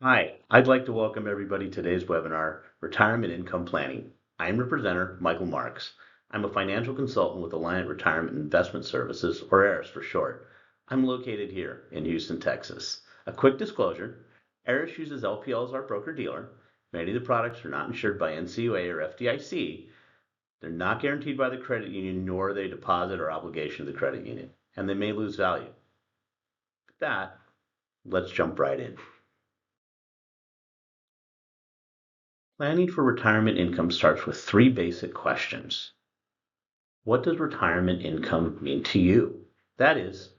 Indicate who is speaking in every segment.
Speaker 1: Hi, I'd like to welcome everybody to today's webinar, Retirement Income Planning. I'm your presenter, Michael Marks. I'm a financial consultant with Alliant Retirement Investment Services, or ARIS for short. I'm located here in Houston, Texas. A quick disclosure, ARIS uses LPL as our broker-dealer. Many of the products are not insured by NCUA or FDIC. They're not guaranteed by the credit union, nor are they a deposit or obligation of the credit union, and they may lose value. With that, let's jump right in. Planning for retirement income starts with three basic questions. What does retirement income mean to you? That is,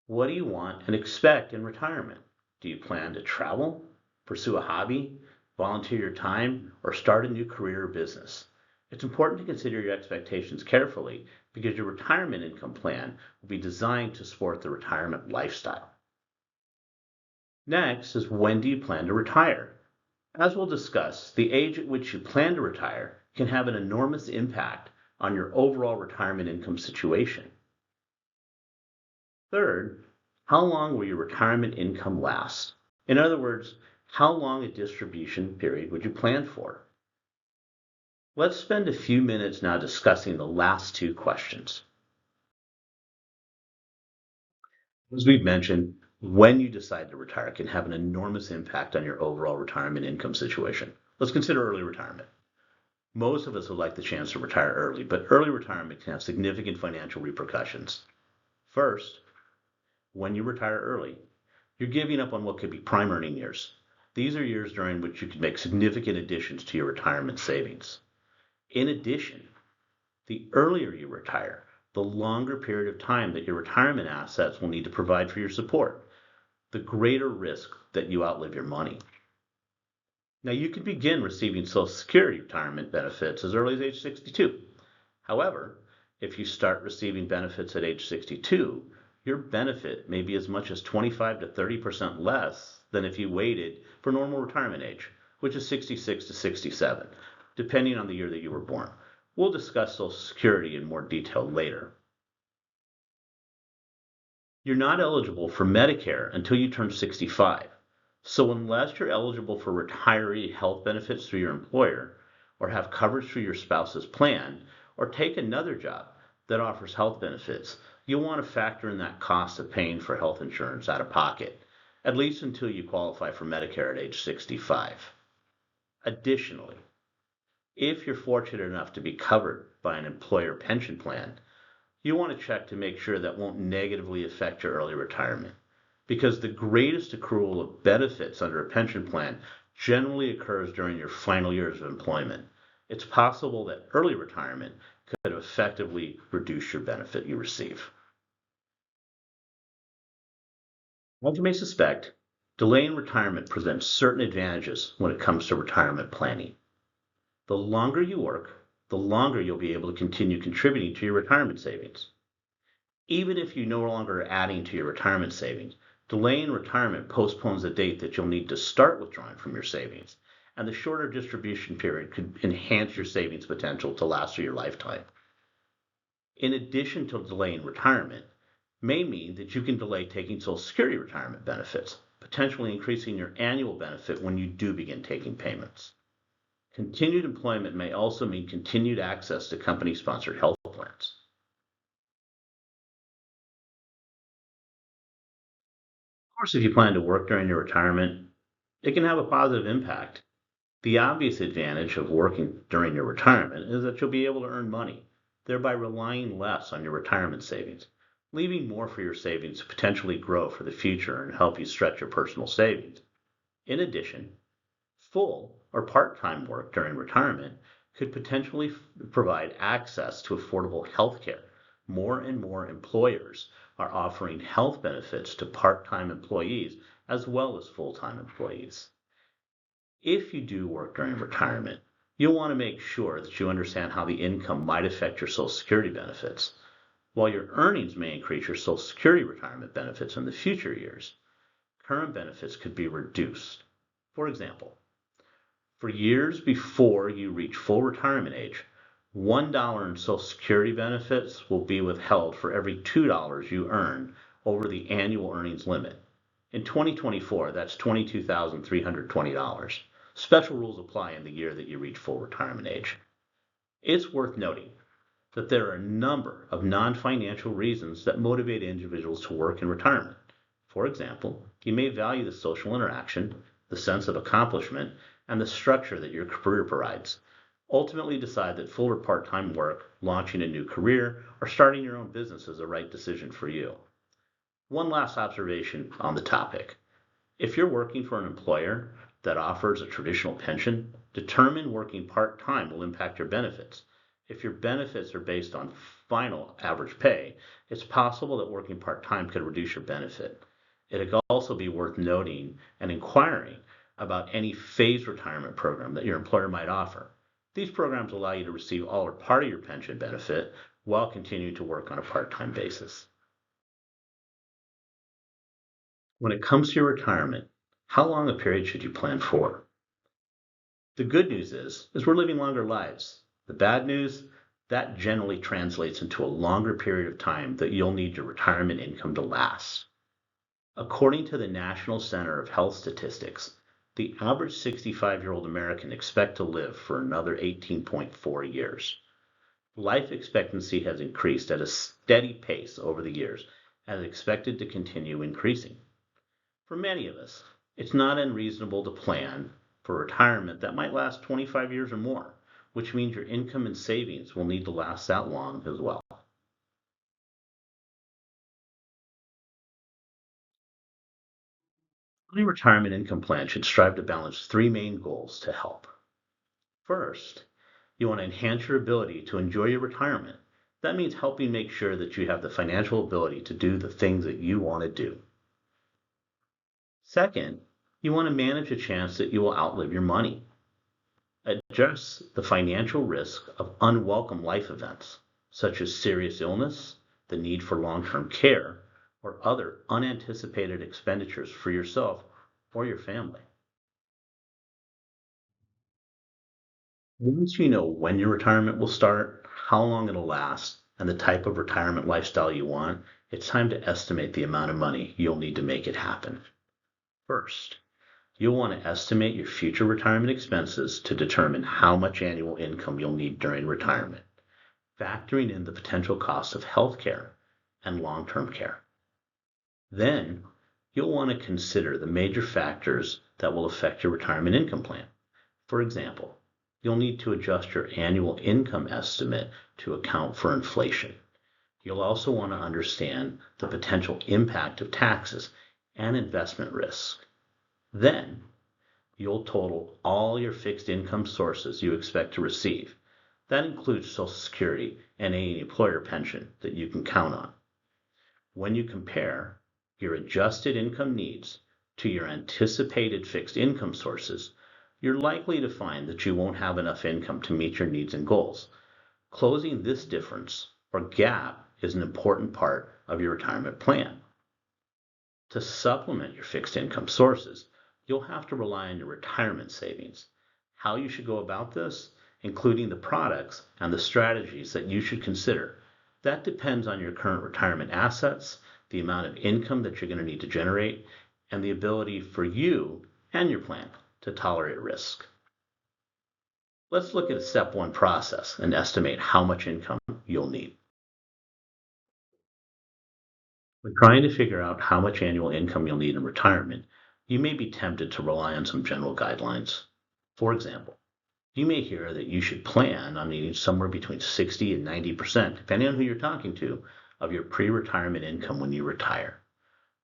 Speaker 1: what do you want and expect in retirement? Do you plan to travel, pursue a hobby, volunteer your time, or start a new career or business? It's important to consider your expectations carefully because your retirement income plan will be designed to support the retirement lifestyle. Next is, when do you plan to retire? As we'll discuss, the age at which you plan to retire can have an enormous impact on your overall retirement income situation. Third, how long will your retirement income last? In other words, how long a distribution period would you plan for? Let's spend a few minutes now discussing the last two questions. As we've mentioned, when you decide to retire can have an enormous impact on your overall retirement income situation. Let's consider early retirement. Most of us would like the chance to retire early, but early retirement can have significant financial repercussions. First, when you retire early, you're giving up on what could be prime earning years. These are years during which you can make significant additions to your retirement savings. In addition, the earlier you retire, the longer period of time that your retirement assets will need to provide for your support, the greater risk that you outlive your money. Now, you can begin receiving Social Security retirement benefits as early as age 62. However, if you start receiving benefits at age 62, your benefit may be as much as 25 to 30% less than if you waited for normal retirement age, which is 66 to 67, depending on the year that you were born. We'll discuss Social Security in more detail later. You're not eligible for Medicare until you turn 65. So unless you're eligible for retiree health benefits through your employer, or have coverage through your spouse's plan, or take another job that offers health benefits, you'll want to factor in that cost of paying for health insurance out of pocket, at least until you qualify for Medicare at age 65. Additionally, if you're fortunate enough to be covered by an employer pension plan, you want to check to make sure that won't negatively affect your early retirement, because the greatest accrual of benefits under a pension plan generally occurs during your final years of employment. It's possible that early retirement could effectively reduce your benefit you receive. As you may suspect, delaying retirement presents certain advantages when it comes to retirement planning. The longer you work, the longer you'll be able to continue contributing to your retirement savings. Even if you no longer are adding to your retirement savings, delaying retirement postpones the date that you'll need to start withdrawing from your savings, and the shorter distribution period could enhance your savings potential to last through your lifetime. In addition to delaying retirement, may mean that you can delay taking Social Security retirement benefits, potentially increasing your annual benefit when you do begin taking payments. Continued employment may also mean continued access to company-sponsored health plans. Of course, if you plan to work during your retirement, it can have a positive impact. The obvious advantage of working during your retirement is that you'll be able to earn money, thereby relying less on your retirement savings, leaving more for your savings to potentially grow for the future and help you stretch your personal savings. In addition, full or part-time work during retirement could potentially provide access to affordable health care. More and more employers are offering health benefits to part-time employees as well as full-time employees. If you do work during retirement, you'll want to make sure that you understand how the income might affect your Social Security benefits. While your earnings may increase your Social Security retirement benefits in the future years, current benefits could be reduced. For example, for years before you reach full retirement age, $1 in Social Security benefits will be withheld for every $2 you earn over the annual earnings limit. In 2024, that's $22,320. Special rules apply in the year that you reach full retirement age. It's worth noting that there are a number of non-financial reasons that motivate individuals to work in retirement. For example, you may value the social interaction, the sense of accomplishment, and the structure that your career provides. Ultimately decide that full or part-time work, launching a new career, or starting your own business is the right decision for you. One last observation on the topic. If you're working for an employer that offers a traditional pension, determine working part-time will impact your benefits. If your benefits are based on final average pay, it's possible that working part-time could reduce your benefit. It could also be worth noting and inquiring about any phased retirement program that your employer might offer. These programs allow you to receive all or part of your pension benefit while continuing to work on a part-time basis. When it comes to your retirement, how long a period should you plan for? The good news is we're living longer lives. The bad news, that generally translates into a longer period of time that you'll need your retirement income to last. According to the National Center of Health Statistics, the average 65-year-old American expects to live for another 18.4 years. Life expectancy has increased at a steady pace over the years and is expected to continue increasing. For many of us, it's not unreasonable to plan for retirement that might last 25 years or more, which means your income and savings will need to last that long as well. Any retirement income plan should strive to balance three main goals to help. First, you want to enhance your ability to enjoy your retirement. That means helping make sure that you have the financial ability to do the things that you want to do. Second, you want to manage a chance that you will outlive your money. Address the financial risk of unwelcome life events, such as serious illness, the need for long-term care, or other unanticipated expenditures for yourself or your family. Once you know when your retirement will start, how long it'll last, and the type of retirement lifestyle you want, it's time to estimate the amount of money you'll need to make it happen. First, you'll want to estimate your future retirement expenses to determine how much annual income you'll need during retirement, factoring in the potential costs of health care and long-term care. Then, you'll want to consider the major factors that will affect your retirement income plan. For example, you'll need to adjust your annual income estimate to account for inflation. You'll also want to understand the potential impact of taxes and investment risk. Then, you'll total all your fixed income sources you expect to receive. That includes Social Security and any employer pension that you can count on. When you compare your adjusted income needs to your anticipated fixed income sources, you're likely to find that you won't have enough income to meet your needs and goals. Closing this difference or gap is an important part of your retirement plan. To supplement your fixed income sources, you'll have to rely on your retirement savings. How you should go about this, including the products and the strategies that you should consider, that depends on your current retirement assets, the amount of income that you're going to need to generate, and the ability for you and your plan to tolerate risk. Let's look at a step one process and estimate how much income you'll need. When trying to figure out how much annual income you'll need in retirement, you may be tempted to rely on some general guidelines. For example, you may hear that you should plan on needing somewhere between 60 and 90%, depending on who you're talking to, of your pre-retirement income when you retire.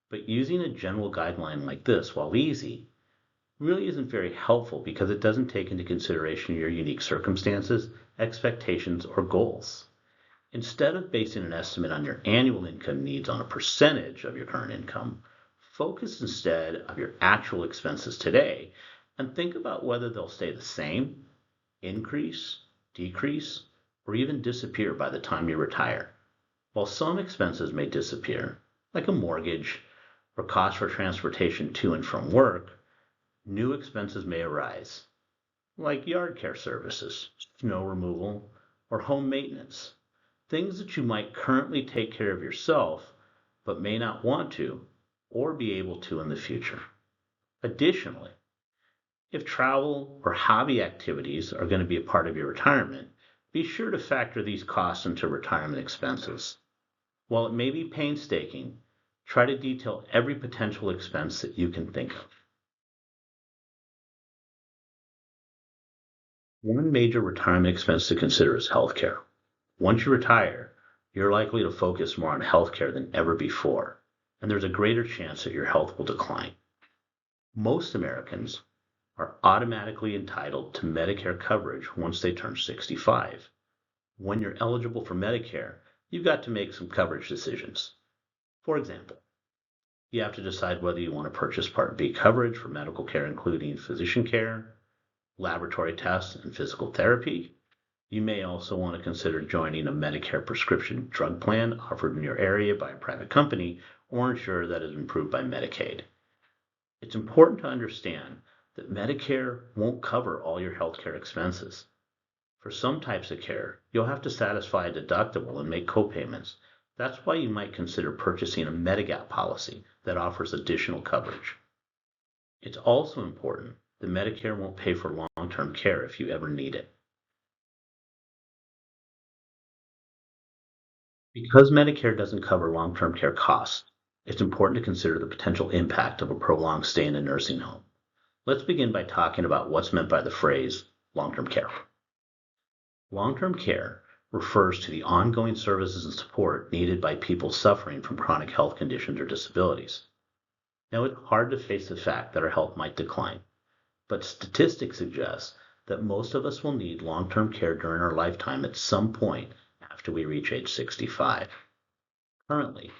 Speaker 1: But using a general guideline like this, while easy, really isn't very helpful because it doesn't take into consideration your unique circumstances, expectations, or goals. Instead of basing an estimate on your annual income needs on a percentage of your current income, focus instead of your actual expenses today and think about whether they'll stay the same, increase, decrease, or even disappear by the time you retire. While some expenses may disappear, like a mortgage or cost for transportation to and from work, new expenses may arise, like yard care services, snow removal, or home maintenance. Things that you might currently take care of yourself, but may not want to, or be able to in the future. Additionally, if travel or hobby activities are going to be a part of your retirement, be sure to factor these costs into retirement expenses. While it may be painstaking, try to detail every potential expense that you can think of. One major retirement expense to consider is healthcare. Once you retire, you're likely to focus more on healthcare than ever before, and there's a greater chance that your health will decline. Most Americans are automatically entitled to Medicare coverage once they turn 65. When you're eligible for Medicare, you've got to make some coverage decisions. For example, you have to decide whether you want to purchase Part B coverage for medical care, including physician care, laboratory tests, and physical therapy. You may also want to consider joining a Medicare prescription drug plan offered in your area by a private company or ensure that is approved by Medicaid. It's important to understand that Medicare won't cover all your healthcare expenses. For some types of care, you'll have to satisfy a deductible and make copayments. That's why you might consider purchasing a Medigap policy that offers additional coverage. It's also important that Medicare won't pay for long-term care if you ever need it. Because Medicare doesn't cover long-term care costs, it's important to consider the potential impact of a prolonged stay in a nursing home. Let's begin by talking about what's meant by the phrase long-term care. Long-term care refers to the ongoing services and support needed by people suffering from chronic health conditions or disabilities. Now, it's hard to face the fact that our health might decline, but statistics suggest that most of us will need long-term care during our lifetime at some point after we reach age 65. Currently,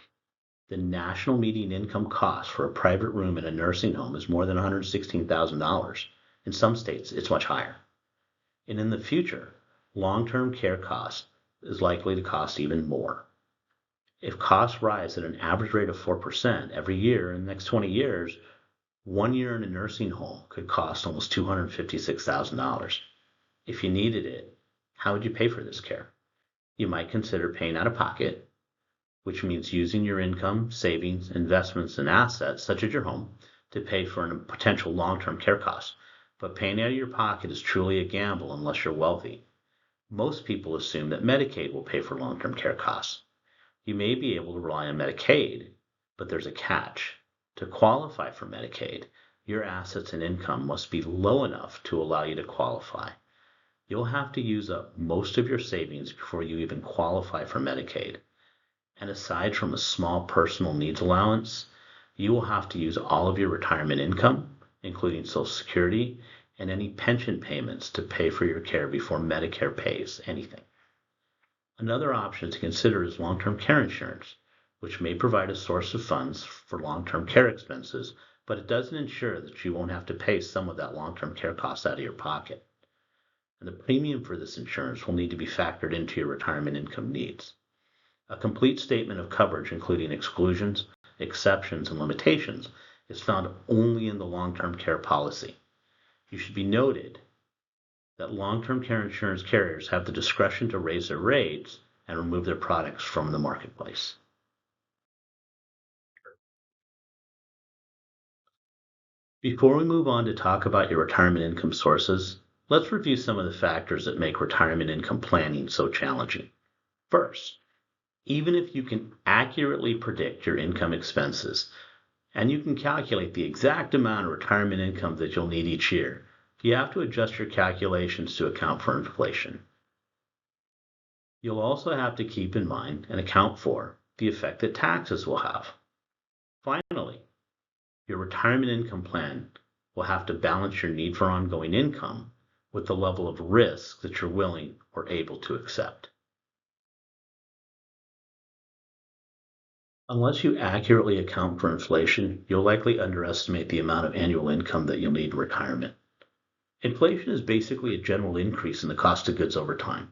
Speaker 1: the national median income cost for a private room in a nursing home is more than $116,000. In some states, it's much higher. And in the future, long-term care cost is likely to cost even more. If costs rise at an average rate of 4% every year in the next 20 years, 1 year in a nursing home could cost almost $256,000. If you needed it, how would you pay for this care? You might consider paying out of pocket, which means using your income, savings, investments, and assets, such as your home, to pay for a potential long-term care cost. But paying out of your pocket is truly a gamble unless you're wealthy. Most people assume that Medicaid will pay for long-term care costs. You may be able to rely on Medicaid, but there's a catch. To qualify for Medicaid, your assets and income must be low enough to allow you to qualify. You'll have to use up most of your savings before you even qualify for Medicaid. And aside from a small personal needs allowance, you will have to use all of your retirement income, including Social Security, and any pension payments to pay for your care before Medicare pays anything. Another option to consider is long-term care insurance, which may provide a source of funds for long-term care expenses, but it doesn't ensure that you won't have to pay some of that long-term care cost out of your pocket. And the premium for this insurance will need to be factored into your retirement income needs. A complete statement of coverage, including exclusions, exceptions, and limitations, is found only in the long-term care policy. You should be noted that long-term care insurance carriers have the discretion to raise their rates and remove their products from the marketplace. Before we move on to talk about your retirement income sources, let's review some of the factors that make retirement income planning so challenging. First, even if you can accurately predict your income expenses and you can calculate the exact amount of retirement income that you'll need each year, you have to adjust your calculations to account for inflation. You'll also have to keep in mind and account for the effect that taxes will have. Finally, your retirement income plan will have to balance your need for ongoing income with the level of risk that you're willing or able to accept. Unless you accurately account for inflation, you'll likely underestimate the amount of annual income that you'll need in retirement. Inflation is basically a general increase in the cost of goods over time.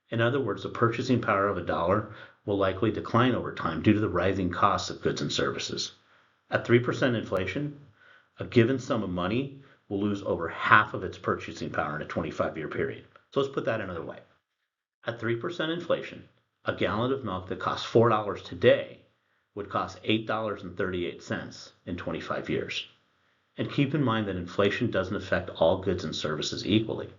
Speaker 1: In other words, the purchasing power of a dollar will likely decline over time due to the rising costs of goods and services. At 3% inflation, a given sum of money will lose over half of its purchasing power in a 25-year period. So let's put that another way. At 3% inflation, a gallon of milk that costs $4 today would cost $8.38 in 25 years. And keep in mind that inflation doesn't affect all goods and services equally.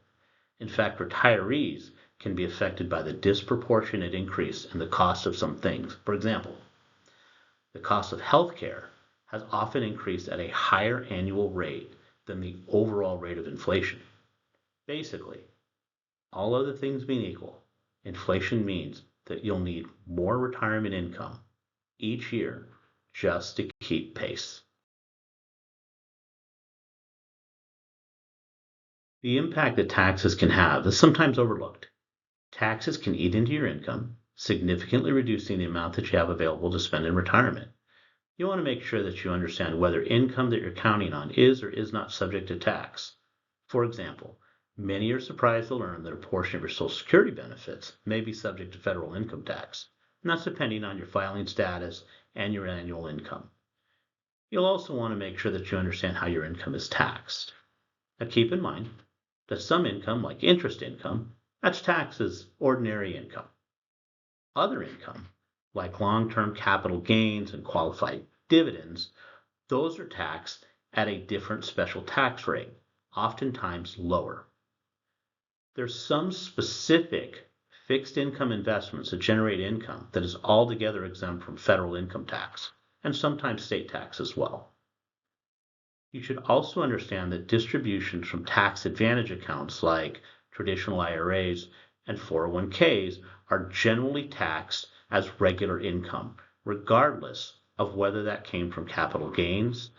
Speaker 1: In fact, retirees can be affected by the disproportionate increase in the cost of some things. For example, the cost of healthcare has often increased at a higher annual rate than the overall rate of inflation. Basically, all other things being equal, inflation means that you'll need more retirement income each year just to keep pace. The impact that taxes can have is sometimes overlooked. Taxes can eat into your income, significantly reducing the amount that you have available to spend in retirement. You want to make sure that you understand whether income that you're counting on is or is not subject to tax. For example, many are surprised to learn that a portion of your Social Security benefits may be subject to federal income tax, and that's depending on your filing status and your annual income. You'll also want to make sure that you understand how your income is taxed. Now keep in mind that some income, like interest income, that's taxed as ordinary income. Other income, like long-term capital gains and qualified dividends, those are taxed at a different special tax rate, oftentimes lower. There's some specific fixed income investments that generate income that is altogether exempt from federal income tax, and sometimes state tax as well. You should also understand that distributions from tax advantage accounts like traditional IRAs and 401ks are generally taxed as regular income, regardless of whether that came from capital gains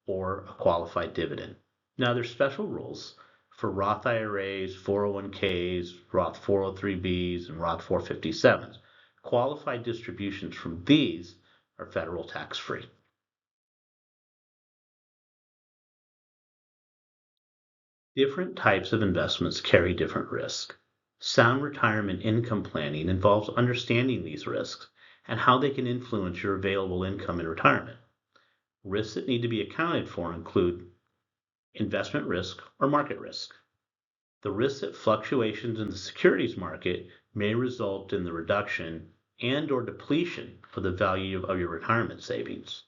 Speaker 1: or a qualified dividend. Now, there's special rules for Roth IRAs, 401ks, Roth 403bs, and Roth 457s. Qualified distributions from these are federal tax-free. Different types of investments carry different risks. Sound retirement income planning involves understanding these risks and how they can influence your available income in retirement. Risks that need to be accounted for include investment risk or market risk. The risk that fluctuations in the securities market may result in the reduction and or depletion of the value of your retirement savings.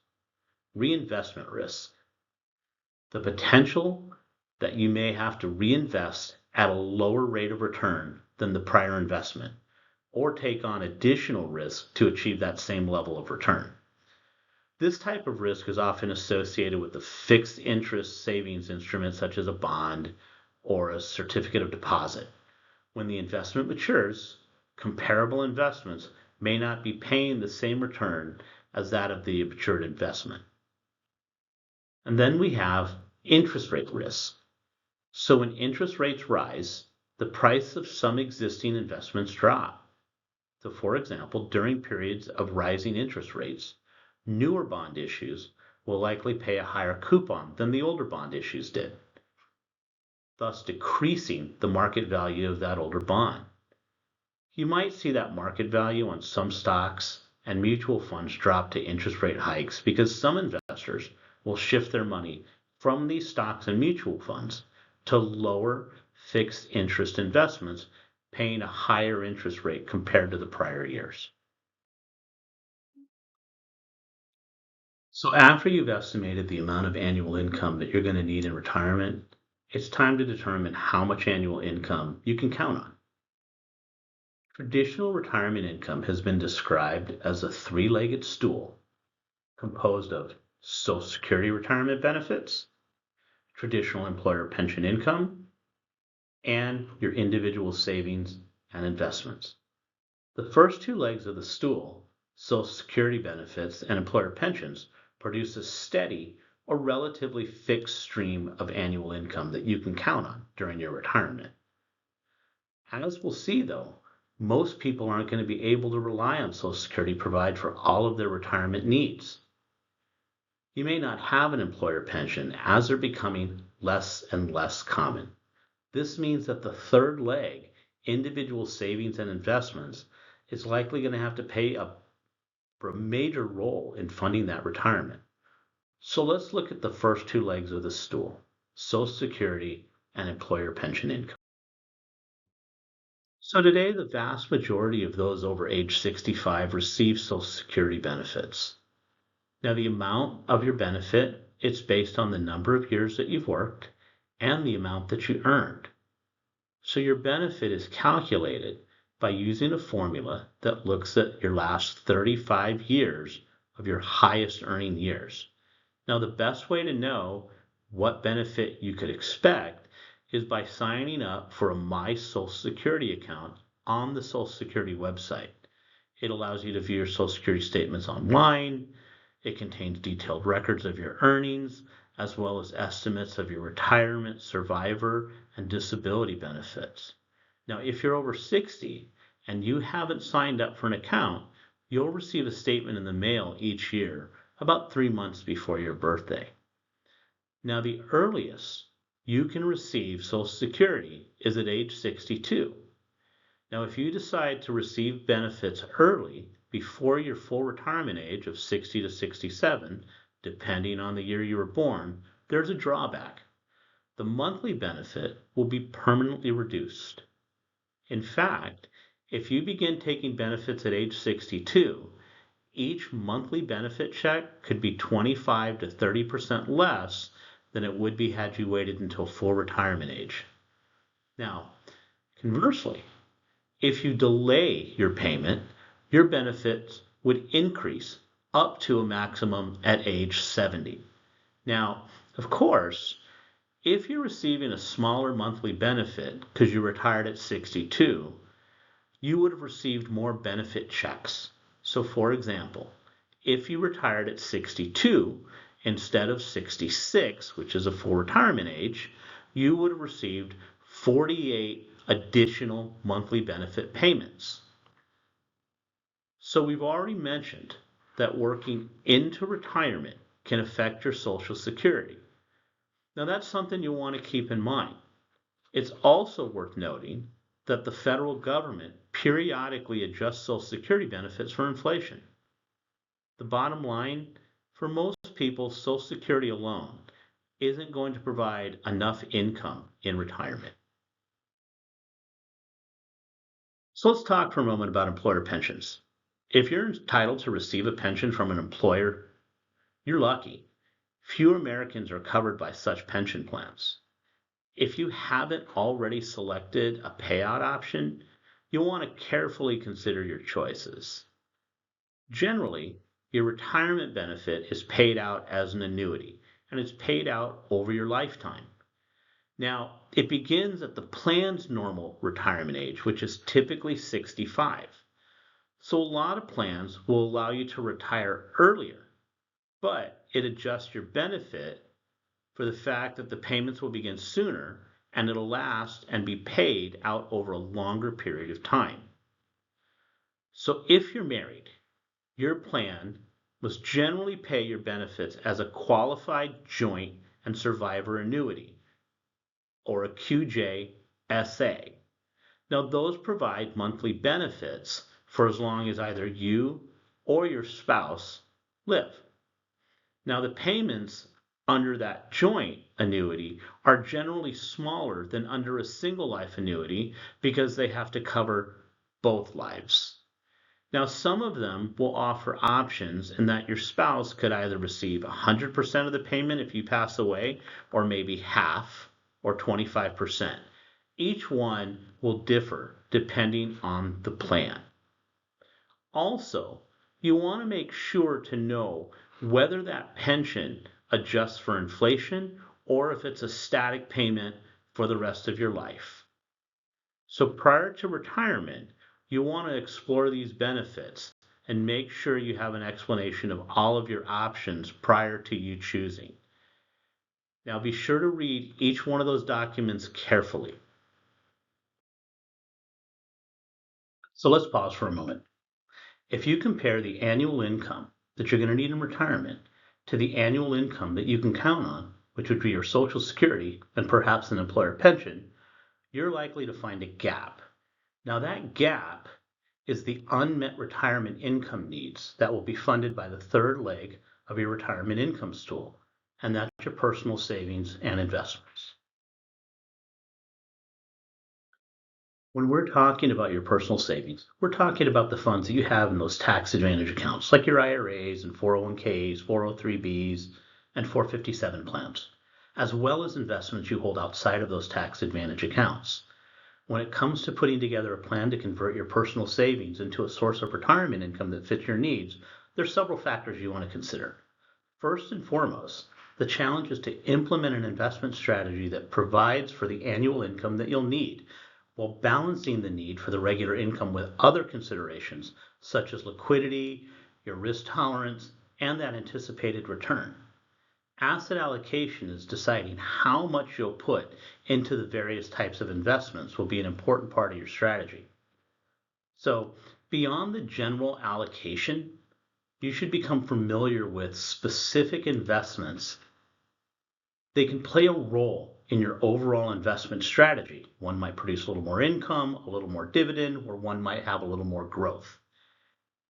Speaker 1: Reinvestment risk. The potential that you may have to reinvest at a lower rate of return than the prior investment, or take on additional risk to achieve that same level of return. This type of risk is often associated with a fixed interest savings instrument such as a bond or a certificate of deposit. When the investment matures, comparable investments may not be paying the same return as that of the matured investment. And then we have interest rate risk. So when interest rates rise, the price of some existing investments drop. So for example, during periods of rising interest rates, newer bond issues will likely pay a higher coupon than the older bond issues did, thus decreasing the market value of that older bond. You might see that market value on some stocks and mutual funds drop to interest rate hikes because some investors will shift their money from these stocks and mutual funds to lower fixed interest investments, paying a higher interest rate compared to the prior years. So after you've estimated the amount of annual income that you're going to need in retirement, it's time to determine how much annual income you can count on. Traditional retirement income has been described as a three-legged stool composed of Social Security retirement benefits, traditional employer pension income, and your individual savings and investments. The first two legs of the stool, Social Security benefits and employer pensions, produce a steady or relatively fixed stream of annual income that you can count on during your retirement. As we'll see though, most people aren't going to be able to rely on Social Security to provide for all of their retirement needs. You may not have an employer pension as they're becoming less and less common. This means that the third leg, individual savings and investments, is likely going to have to play for a major role in funding that retirement. So let's look at the first two legs of the stool, Social Security and employer pension income. So today, the vast majority of those over age 65 receive Social Security benefits. Now, the amount of your benefit, it's based on the number of years that you've worked and the amount that you earned. So your benefit is calculated by using a formula that looks at your last 35 years of your highest earning years. Now, the best way to know what benefit you could expect is by signing up for a My Social Security account on the Social Security website. It allows you to view your Social Security statements online. It contains detailed records of your earnings, as well as estimates of your retirement, survivor, and disability benefits. Now, if you're over 60 and you haven't signed up for an account, you'll receive a statement in the mail each year about 3 months before your birthday. Now, the earliest you can receive Social Security is at age 62. Now, if you decide to receive benefits early, before your full retirement age of 60 to 67, depending on the year you were born, there's a drawback. The monthly benefit will be permanently reduced. In fact, if you begin taking benefits at age 62, each monthly benefit check could be 25 to 30% less than it would be had you waited until full retirement age. Now, conversely, if you delay your payment, your benefits would increase up to a maximum at age 70. Now, of course, if you're receiving a smaller monthly benefit because you retired at 62, you would have received more benefit checks. So, for example, if you retired at 62 instead of 66, which is a full retirement age, you would have received 48 additional monthly benefit payments. So we've already mentioned that working into retirement can affect your Social Security. Now, that's something you'll want to keep in mind. It's also worth noting that the federal government periodically adjusts Social Security benefits for inflation. The bottom line, for most people, Social Security alone isn't going to provide enough income in retirement. So let's talk for a moment about employer pensions. If you're entitled to receive a pension from an employer, you're lucky. Few Americans are covered by such pension plans. If you haven't already selected a payout option, you'll want to carefully consider your choices. Generally, your retirement benefit is paid out as an annuity, and it's paid out over your lifetime. Now, it begins at the plan's normal retirement age, which is typically 65. So a lot of plans will allow you to retire earlier, but it adjusts your benefit for the fact that the payments will begin sooner and it'll last and be paid out over a longer period of time. So if you're married, your plan must generally pay your benefits as a qualified joint and survivor annuity, or a QJSA. Now, those provide monthly benefits for as long as either you or your spouse live. Now, the payments under that joint annuity are generally smaller than under a single life annuity because they have to cover both lives. Now, some of them will offer options in that your spouse could either receive 100% of the payment if you pass away, or maybe half or 25%. Each one will differ depending on the plan. Also, you want to make sure to know whether that pension adjusts for inflation or if it's a static payment for the rest of your life. So prior to retirement, you want to explore these benefits and make sure you have an explanation of all of your options prior to you choosing. Now be sure to read each one of those documents carefully. So let's pause for a moment. If you compare the annual income that you're going to need in retirement to the annual income that you can count on, which would be your Social Security and perhaps an employer pension, you're likely to find a gap. Now that gap is the unmet retirement income needs that will be funded by the third leg of your retirement income stool, and that's your personal savings and investments. When we're talking about your personal savings, we're talking about the funds that you have in those tax advantage accounts, like your IRAs and 401ks, 403bs, and 457 plans, as well as investments you hold outside of those tax advantage accounts. When it comes to putting together a plan to convert your personal savings into a source of retirement income that fits your needs, there's several factors you want to consider. First and foremost, the challenge is to implement an investment strategy that provides for the annual income that you'll need, while balancing the need for the regular income with other considerations such as liquidity, your risk tolerance, and that anticipated return. Asset allocation is deciding how much you'll put into the various types of investments will be an important part of your strategy. So, beyond the general allocation, you should become familiar with specific investments. They can play a role in your overall investment strategy. One might produce a little more income, a little more dividend, or one might have a little more growth.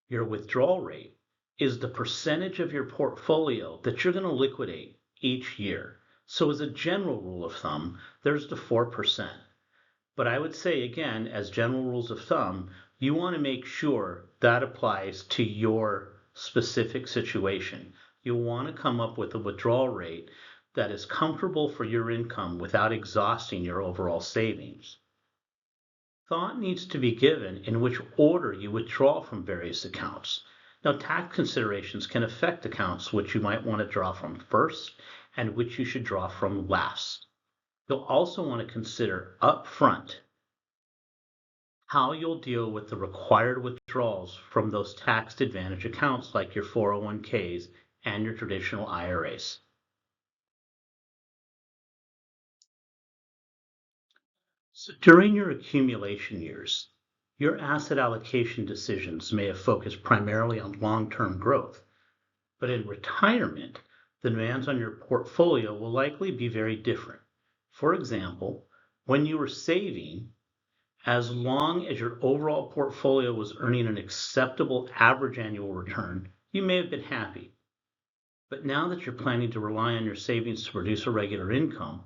Speaker 1: Your withdrawal rate is the percentage of your portfolio that you're going to liquidate each year. So as a general rule of thumb, there's the 4%. But I would say, again, as general rules of thumb, you want to make sure that applies to your specific situation. You'll want to come up with a withdrawal rate that is comfortable for your income without exhausting your overall savings. Thought needs to be given in which order you withdraw from various accounts. Now, tax considerations can affect accounts which you might want to draw from first and which you should draw from last. You'll also want to consider upfront how you'll deal with the required withdrawals from those tax advantage accounts like your 401ks and your traditional IRAs. So during your accumulation years, your asset allocation decisions may have focused primarily on long-term growth, but in retirement, the demands on your portfolio will likely be very different. For example, when you were saving, as long as your overall portfolio was earning an acceptable average annual return, you may have been happy. But now that you're planning to rely on your savings to produce a regular income,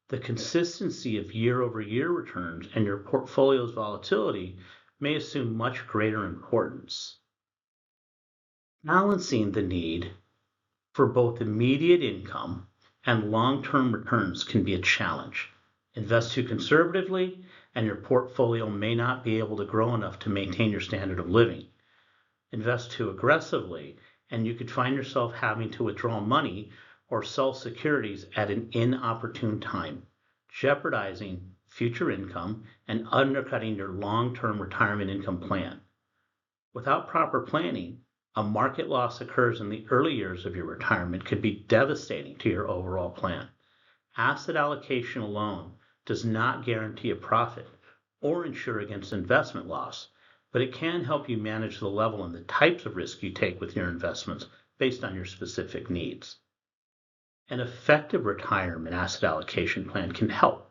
Speaker 1: the consistency of year-over-year returns and your portfolio's volatility may assume much greater importance. Balancing the need for both immediate income and long-term returns can be a challenge. Invest too conservatively, and your portfolio may not be able to grow enough to maintain your standard of living. Invest too aggressively, and you could find yourself having to withdraw money or sell securities at an inopportune time, jeopardizing future income and undercutting your long-term retirement income plan. Without proper planning, a market loss occurs in the early years of your retirement could be devastating to your overall plan. Asset allocation alone does not guarantee a profit or insure against investment loss, but it can help you manage the level and the types of risk you take with your investments based on your specific needs. An effective retirement asset allocation plan can help.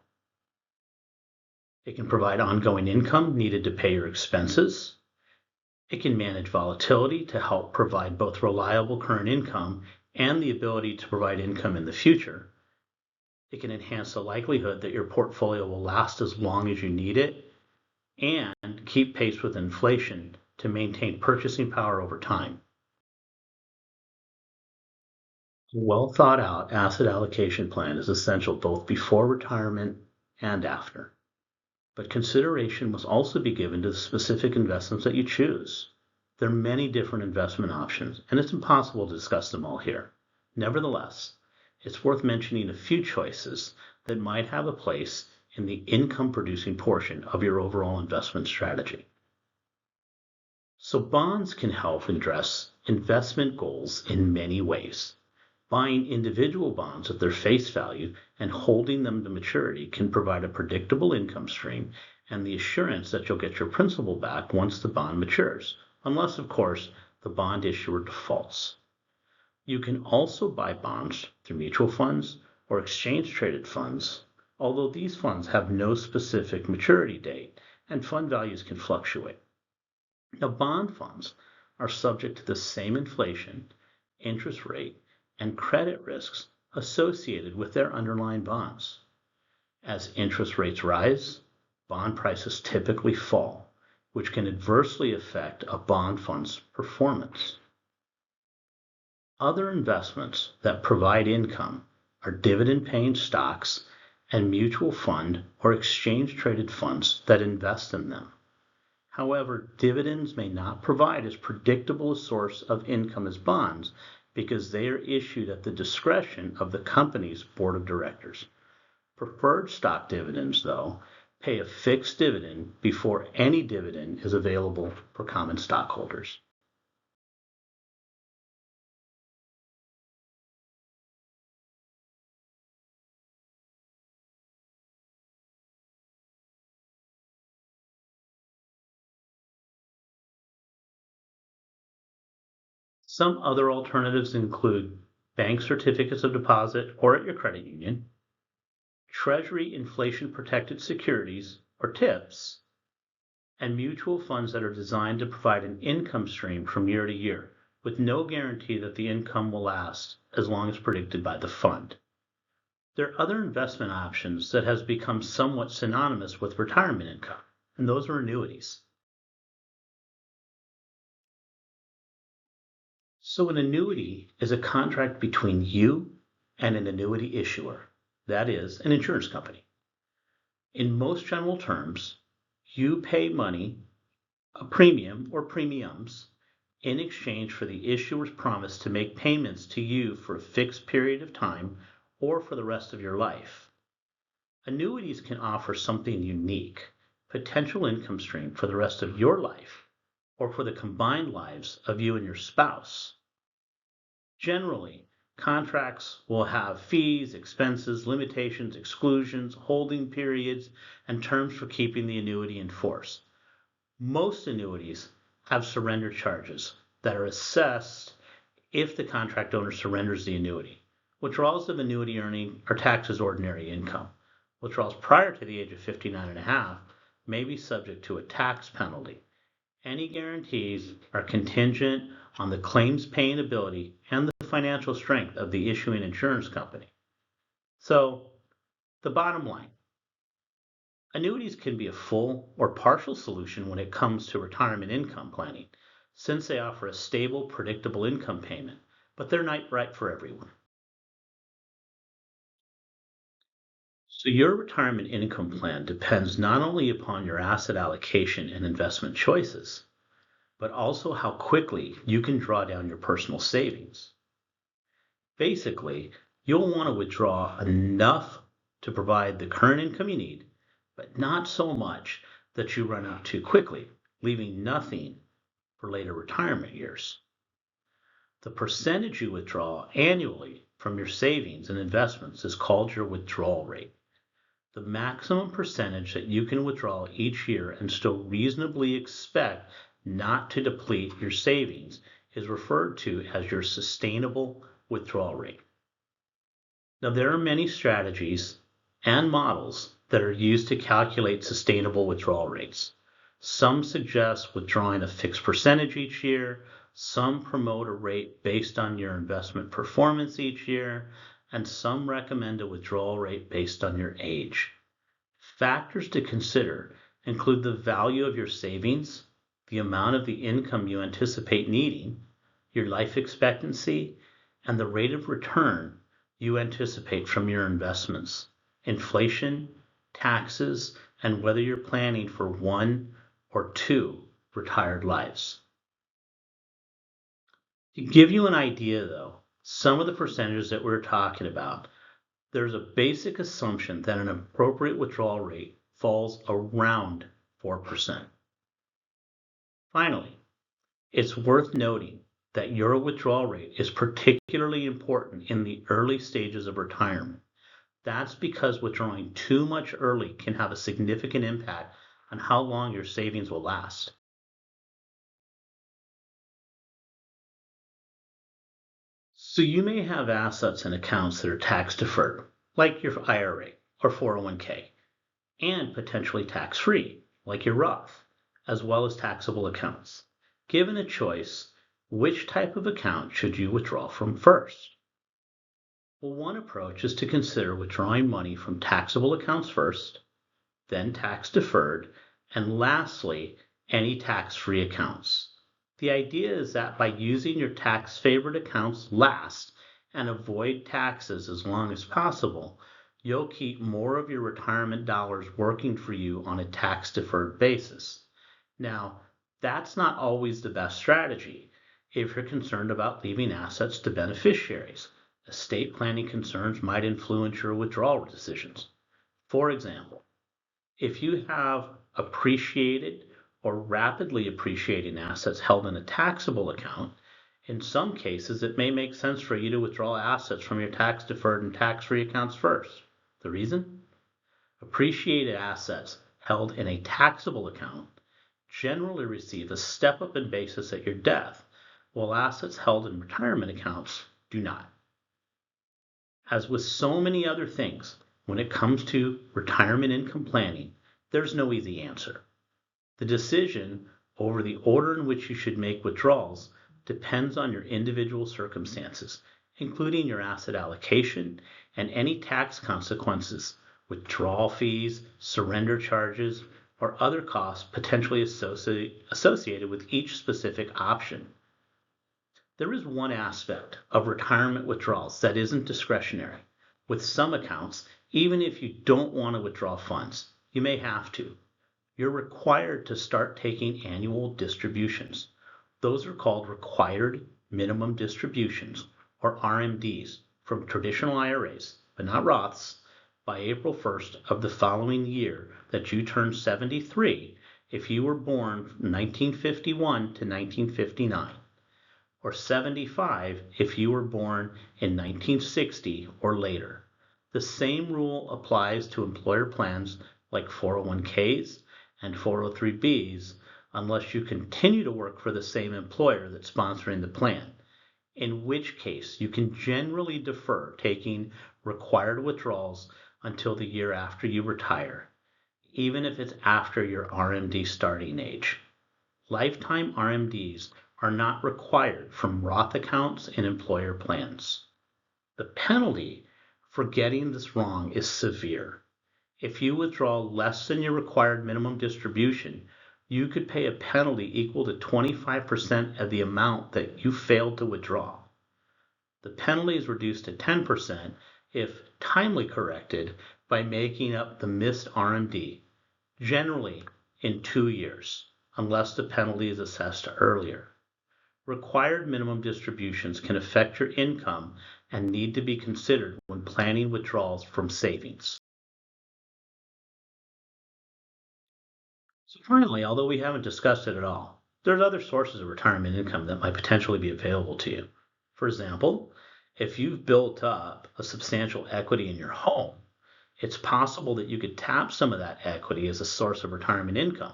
Speaker 1: It can provide ongoing income needed to pay your expenses. It can manage volatility to help provide both reliable current income and the ability to provide income in the future. It can enhance the likelihood that your portfolio will last as long as you need it and keep pace with inflation to maintain purchasing power over time. A well thought out asset allocation plan is essential both before retirement and after. But consideration must also be given to the specific investments that you choose. There are many different investment options, and it's impossible to discuss them all here. Nevertheless, it's worth mentioning a few choices that might have a place in the income producing portion of your overall investment strategy. So bonds can help address investment goals in many ways. Buying individual bonds at their face value and holding them to maturity can provide a predictable income stream and the assurance that you'll get your principal back once the bond matures, unless, of course, the bond issuer defaults. You can also buy bonds through mutual funds or exchange-traded funds, although these funds have no specific maturity date and fund values can fluctuate. Now, bond funds are subject to the same inflation, interest rate, and credit risks associated with their underlying bonds. As interest rates rise, bond prices typically fall, which can adversely affect a bond fund's performance. Other investments that provide income are dividend-paying stocks and mutual fund or exchange-traded funds that invest in them. However, dividends may not provide as predictable a source of income as bonds because they are issued at the discretion of the company's board of directors. Preferred stock dividends, though, pay a fixed dividend before any dividend is available for common stockholders. Some other alternatives include bank certificates of deposit or at your credit union, Treasury inflation protected securities or TIPS, and mutual funds that are designed to provide an income stream from year to year with no guarantee that the income will last as long as predicted by the fund. There are other investment options that has become somewhat synonymous with retirement income, and those are annuities. So an annuity is a contract between you and an annuity issuer, that is, an insurance company. In most general terms, you pay money, a premium or premiums, in exchange for the issuer's promise to make payments to you for a fixed period of time or for the rest of your life. Annuities can offer something unique, potential income stream for the rest of your life or for the combined lives of you and your spouse. Generally, contracts will have fees, expenses, limitations, exclusions, holding periods, and terms for keeping the annuity in force. Most annuities have surrender charges that are assessed if the contract owner surrenders the annuity. Withdrawals of annuity earning are taxed as ordinary income. Withdrawals prior to the age of 59 and a half may be subject to a tax penalty. Any guarantees are contingent on the claims paying ability and the financial strength of the issuing insurance company. So, the bottom line, annuities can be a full or partial solution when it comes to retirement income planning, since they offer a stable, predictable income payment, but they're not right for everyone. So your retirement income plan depends not only upon your asset allocation and investment choices, but also how quickly you can draw down your personal savings. Basically, you'll want to withdraw enough to provide the current income you need, but not so much that you run out too quickly, leaving nothing for later retirement years. The percentage you withdraw annually from your savings and investments is called your withdrawal rate. The maximum percentage that you can withdraw each year and still reasonably expect not to deplete your savings is referred to as your sustainable withdrawal rate. Now, there are many strategies and models that are used to calculate sustainable withdrawal rates. Some suggest withdrawing a fixed percentage each year, some promote a rate based on your investment performance each year, and some recommend a withdrawal rate based on your age. Factors to consider include the value of your savings, the amount of the income you anticipate needing, your life expectancy, and the rate of return you anticipate from your investments, inflation, taxes, and whether you're planning for one or two retired lives. To give you an idea, though, some of the percentages that we're talking about, there's a basic assumption that an appropriate withdrawal rate falls around 4%. Finally, it's worth noting that your withdrawal rate is particularly important in the early stages of retirement. That's because withdrawing too much early can have a significant impact on how long your savings will last. So you may have assets and accounts that are tax deferred, like your IRA or 401k, and potentially tax free, like your Roth, as well as taxable accounts. Given a choice, which type of account should you withdraw from first? Well, one approach is to consider withdrawing money from taxable accounts first, then tax deferred, and lastly, any tax-free accounts. The idea is that by using your tax-favored accounts last and avoid taxes as long as possible, you'll keep more of your retirement dollars working for you on a tax-deferred basis. Now, that's not always the best strategy if you're concerned about leaving assets to beneficiaries. Estate planning concerns might influence your withdrawal decisions. For example, if you have appreciated or rapidly appreciating assets held in a taxable account, in some cases it may make sense for you to withdraw assets from your tax-deferred and tax-free accounts first. The reason? Appreciated assets held in a taxable account generally receive a step-up in basis at your death, while assets held in retirement accounts do not. As with so many other things, when it comes to retirement income planning, there's no easy answer. The decision over the order in which you should make withdrawals depends on your individual circumstances, including your asset allocation and any tax consequences, withdrawal fees, surrender charges, or other costs potentially associated with each specific option. There is one aspect of retirement withdrawals that isn't discretionary. With some accounts, even if you don't want to withdraw funds, you may have to. You're required to start taking annual distributions. Those are called required minimum distributions, or RMDs, from traditional IRAs, but not Roths, by April 1st of the following year that you turn 73 if you were born from 1951 to 1959, or 75 if you were born in 1960 or later. The same rule applies to employer plans like 401ks and 403bs unless you continue to work for the same employer that's sponsoring the plan, in which case you can generally defer taking required withdrawals until the year after you retire, even if it's after your RMD starting age. Lifetime RMDs are not required from Roth accounts in employer plans. The penalty for getting this wrong is severe. If you withdraw less than your required minimum distribution, you could pay a penalty equal to 25% of the amount that you failed to withdraw. The penalty is reduced to 10% if timely corrected by making up the missed RMD, generally in 2 years, unless the penalty is assessed earlier. Required minimum distributions can affect your income and need to be considered when planning withdrawals from savings. So finally, although we haven't discussed it at all, there's other sources of retirement income that might potentially be available to you. For example, if you've built up a substantial equity in your home, it's possible that you could tap some of that equity as a source of retirement income,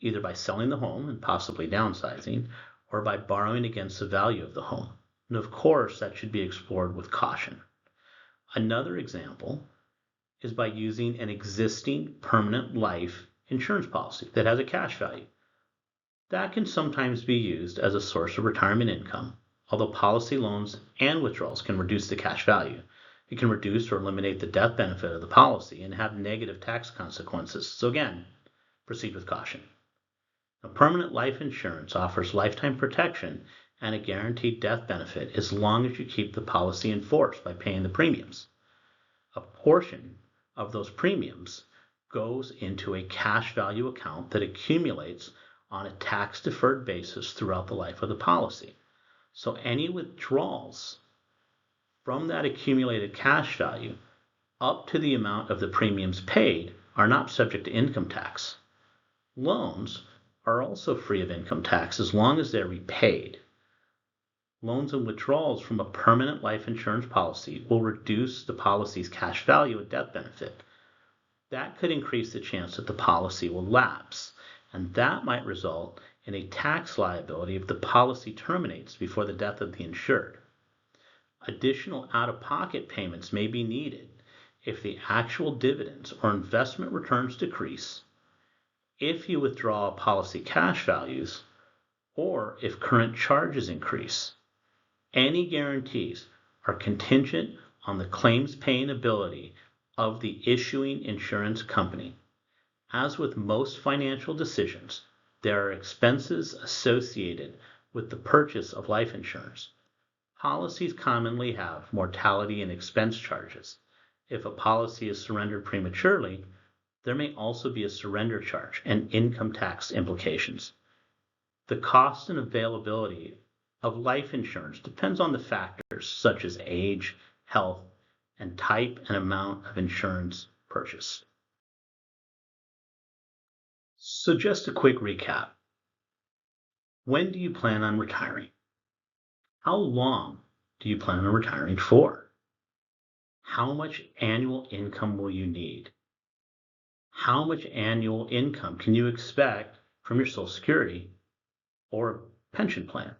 Speaker 1: either by selling the home and possibly downsizing, or by borrowing against the value of the home. And of course, that should be explored with caution. Another example is by using an existing permanent life insurance policy that has a cash value. That can sometimes be used as a source of retirement income, although policy loans and withdrawals can reduce the cash value. It can reduce or eliminate the death benefit of the policy and have negative tax consequences. So again, proceed with caution. Now, permanent life insurance offers lifetime protection and a guaranteed death benefit as long as you keep the policy in force by paying the premiums. A portion of those premiums goes into a cash value account that accumulates on a tax-deferred basis throughout the life of the policy. So any withdrawals from that accumulated cash value up to the amount of the premiums paid are not subject to income tax. Loans are also free of income tax as long as they're repaid. Loans and withdrawals from a permanent life insurance policy will reduce the policy's cash value and death benefit. That could increase the chance that the policy will lapse, and that might result in a tax liability if the policy terminates before the death of the insured. Additional out-of-pocket payments may be needed if the actual dividends or investment returns decrease, if you withdraw policy cash values, or if current charges increase. Any guarantees are contingent on the claims paying ability of the issuing insurance company. As with most financial decisions, there are expenses associated with the purchase of life insurance. Policies commonly have mortality and expense charges. If a policy is surrendered prematurely, there may also be a surrender charge and income tax implications. The cost and availability of life insurance depends on the factors such as age, health, and type and amount of insurance purchase. So just a quick recap. When do you plan on retiring? How long do you plan on retiring for? How much annual income will you need? How much annual income can you expect from your Social Security or pension plan?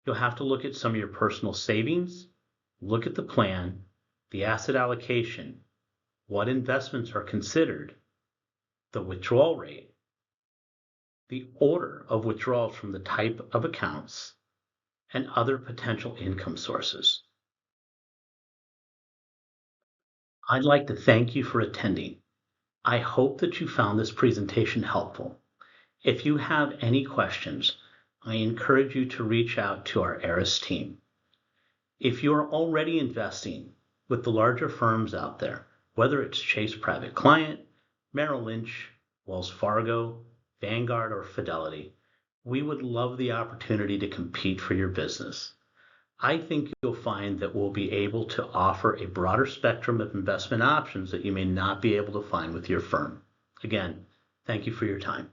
Speaker 1: You'll have to look at some of your personal savings, look at the plan, the asset allocation, what investments are considered, the withdrawal rate, the order of withdrawals from the type of accounts, and other potential income sources. I'd like to thank you for attending. I hope that you found this presentation helpful. If you have any questions, I encourage you to reach out to our ARIS team. If you are already investing with the larger firms out there, whether it's Chase Private Client, Merrill Lynch, Wells Fargo, Vanguard, or Fidelity, we would love the opportunity to compete for your business. I think you'll find that we'll be able to offer a broader spectrum of investment options that you may not be able to find with your firm. Again, thank you for your time.